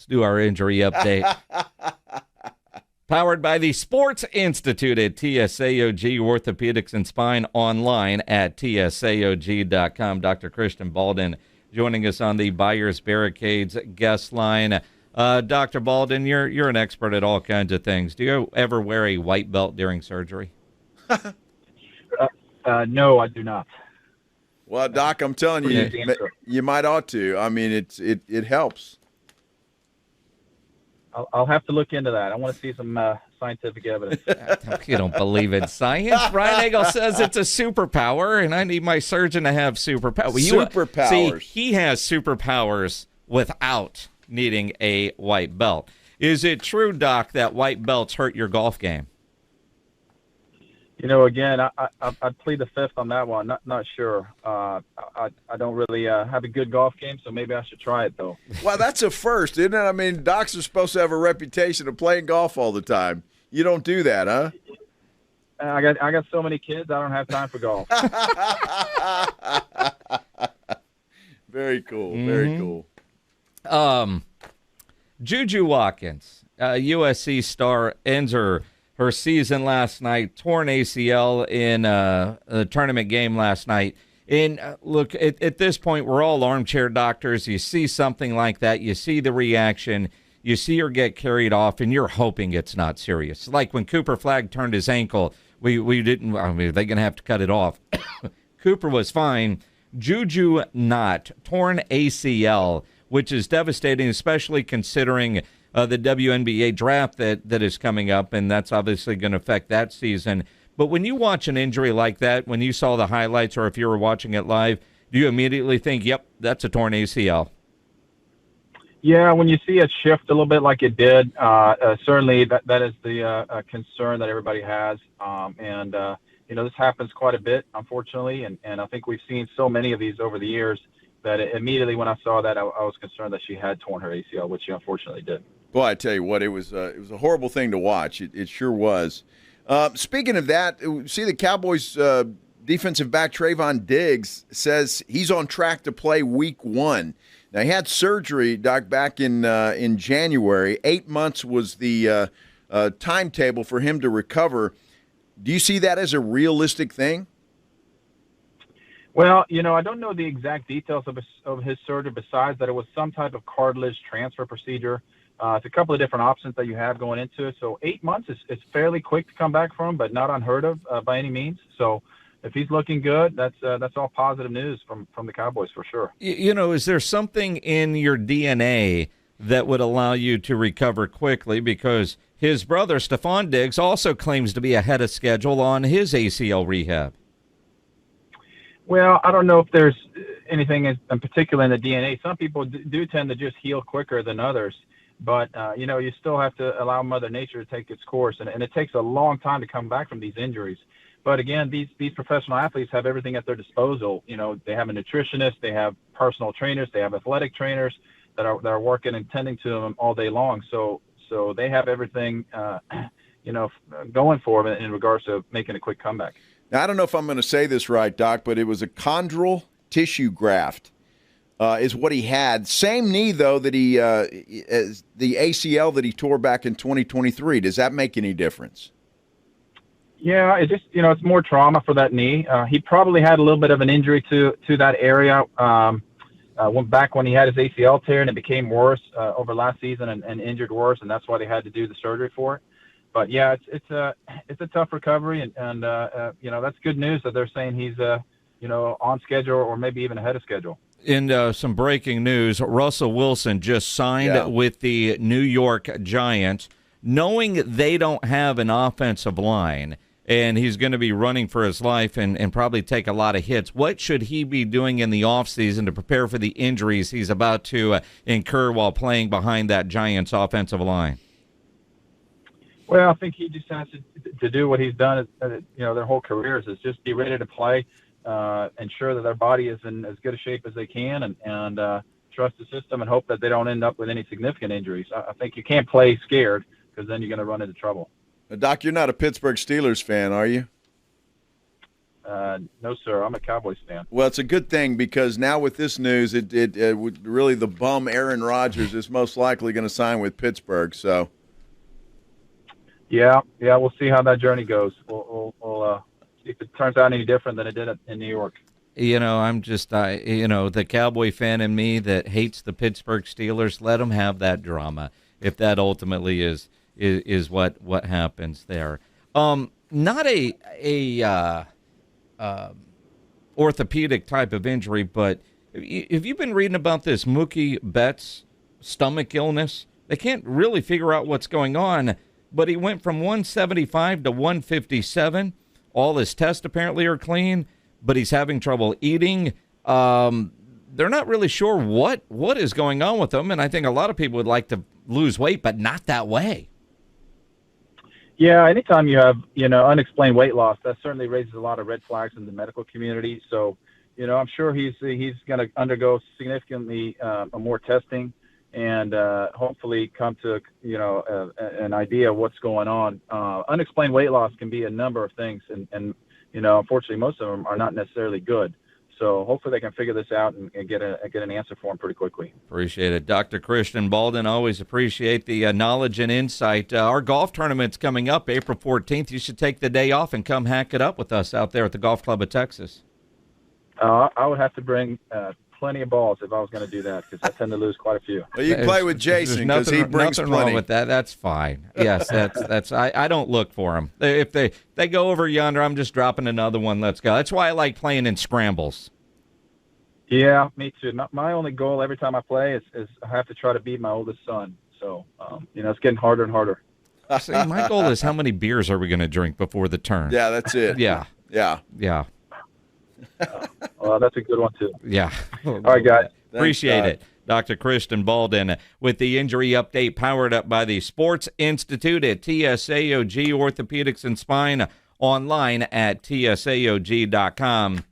Let's do our injury update. Powered by the Sports Institute at TSAOG Orthopaedics and Spine, online at TSAOG.com. Dr. Christian Balldin joining us on the Buyers Barricades guest line. Dr. Balldin, you're an expert at all kinds of things. Do you ever wear a white belt during surgery? No, I do not. Well, Doc, I'm telling you, you might ought to. I mean, it helps. I'll have to look into that. I want to see some scientific evidence. You don't believe in science? Brian Nagel says it's a superpower, and I need my surgeon to have superpowers. Superpowers. See, he has superpowers without needing a white belt. Is it true, Doc, that white belts hurt your golf game? You know, again, I'd plead the fifth on that one. Not sure. I don't really have a good golf game, so maybe I should try it, though. Well, that's a first, isn't it? I mean, docs are supposed to have a reputation of playing golf all the time. You don't do that, huh? I got so many kids, I don't have time for golf. Very cool. Very cool. Juju Watkins, USC star, ends her season last night, torn ACL in a tournament game last night. And look, at this point, we're all armchair doctors. You see something like that, you see the reaction, you see her get carried off, and you're hoping it's not serious. Like when Cooper Flagg turned his ankle, we didn't, I mean, they're going to have to cut it off. Cooper was fine. Juju not. Torn ACL, which is devastating, especially considering the WNBA draft that is coming up, and that's obviously going to affect that season. But when you watch an injury like that, when you saw the highlights or if you were watching it live, do you immediately think, yep, that's a torn ACL? Yeah, when you see it shift a little bit like it did, certainly that is the concern that everybody has. You know, this happens quite a bit, unfortunately, and I think we've seen so many of these over the years that immediately when I saw that, I was concerned that she had torn her ACL, which she unfortunately did. Boy, I tell you what, it was a horrible thing to watch. It sure was. Speaking of that, see the Cowboys defensive back Trevon Diggs says he's on track to play Week 1. Now, he had surgery, Doc, back in January. 8 months was the timetable for him to recover. Do you see that as a realistic thing? Well, you know, I don't know the exact details of his surgery besides that it was some type of cartilage transfer procedure. It's a couple of different options that you have going into it. So 8 months is fairly quick to come back from, but not unheard of by any means. So if he's looking good, that's all positive news from the Cowboys for sure. You know, is there something in your DNA that would allow you to recover quickly? Because his brother, Stefon Diggs, also claims to be ahead of schedule on his ACL rehab. Well, I don't know if there's anything in particular in the DNA. Some people do tend to just heal quicker than others. But, you know, you still have to allow Mother Nature to take its course. And it takes a long time to come back from these injuries. But, again, these professional athletes have everything at their disposal. You know, they have a nutritionist, they have personal trainers, they have athletic trainers that are working and tending to them all day long. So they have everything, you know, going for them in regards to making a quick comeback. Now, I don't know if I'm going to say this right, Doc, but it was a chondral tissue graft. Is what he had. Same knee, though, that he as the ACL that he tore back in 2023. Does that make any difference? Yeah, it just, you know, it's more trauma for that knee. He probably had a little bit of an injury to that area went back when he had his ACL tear, and it became worse over last season and injured worse, and that's why they had to do the surgery for it. But yeah, it's a tough recovery, and you know, that's good news that they're saying he's you know, on schedule or maybe even ahead of schedule. In some breaking news, Russell Wilson just signed with the New York Giants, knowing they don't have an offensive line, and he's going to be running for his life and probably take a lot of hits. What should he be doing in the offseason to prepare for the injuries he's about to incur while playing behind that Giants offensive line? Well, I think he just has to do what he's done, you know, their whole careers, is just be ready to play. Ensure that their body is in as good a shape as they can, and trust the system and hope that they don't end up with any significant injuries. I think you can't play scared because then you're going to run into trouble. Doc, you're not a Pittsburgh Steelers fan, are you? No, sir. I'm a Cowboys fan. Well, it's a good thing because now with this news, it would really the bum Aaron Rodgers is most likely going to sign with Pittsburgh. So, Yeah, we'll see how that journey goes. We'll see if it turns out any different than it did in New York. I'm just, the Cowboy fan in me that hates the Pittsburgh Steelers. Let them have that drama if that ultimately is what happens there. Not a orthopedic type of injury, but have you been reading about this Mookie Betts stomach illness? They can't really figure out what's going on, but he went from 175 to 157. All his tests apparently are clean, but he's having trouble eating. They're not really sure what is going on with him, and I think a lot of people would like to lose weight, but not that way. Yeah, anytime you have, unexplained weight loss, that certainly raises a lot of red flags in the medical community. So, I'm sure he's going to undergo significantly more testing and hopefully come to, an idea of what's going on. Unexplained weight loss can be a number of things, and unfortunately, most of them are not necessarily good. So hopefully they can figure this out and get an answer for him pretty quickly. Appreciate it. Dr. Christian Balldin, always appreciate the knowledge and insight. Our golf tournament's coming up April 14th. You should take the day off and come hack it up with us out there at the Golf Club of Texas. I would have to bring plenty of balls if I was going to do that because I tend to lose quite a few. Well, you can play with Jason because he brings nothing plenty. Wrong with that. That's fine. Yes, that's. I don't look for them. If they go over yonder, I'm just dropping another one. Let's go. That's why I like playing in scrambles. Yeah, me too. My only goal every time I play is I have to try to beat my oldest son. So, it's getting harder and harder. See, my goal is how many beers are we going to drink before the turn? Yeah, that's it. Yeah. Well, that's a good one, too. Yeah. All right, guys. Appreciate it. Dr. Christian Balldin with the injury update powered up by the Sports Institute at TSAOG Orthopaedics and Spine, online at TSAOG.com.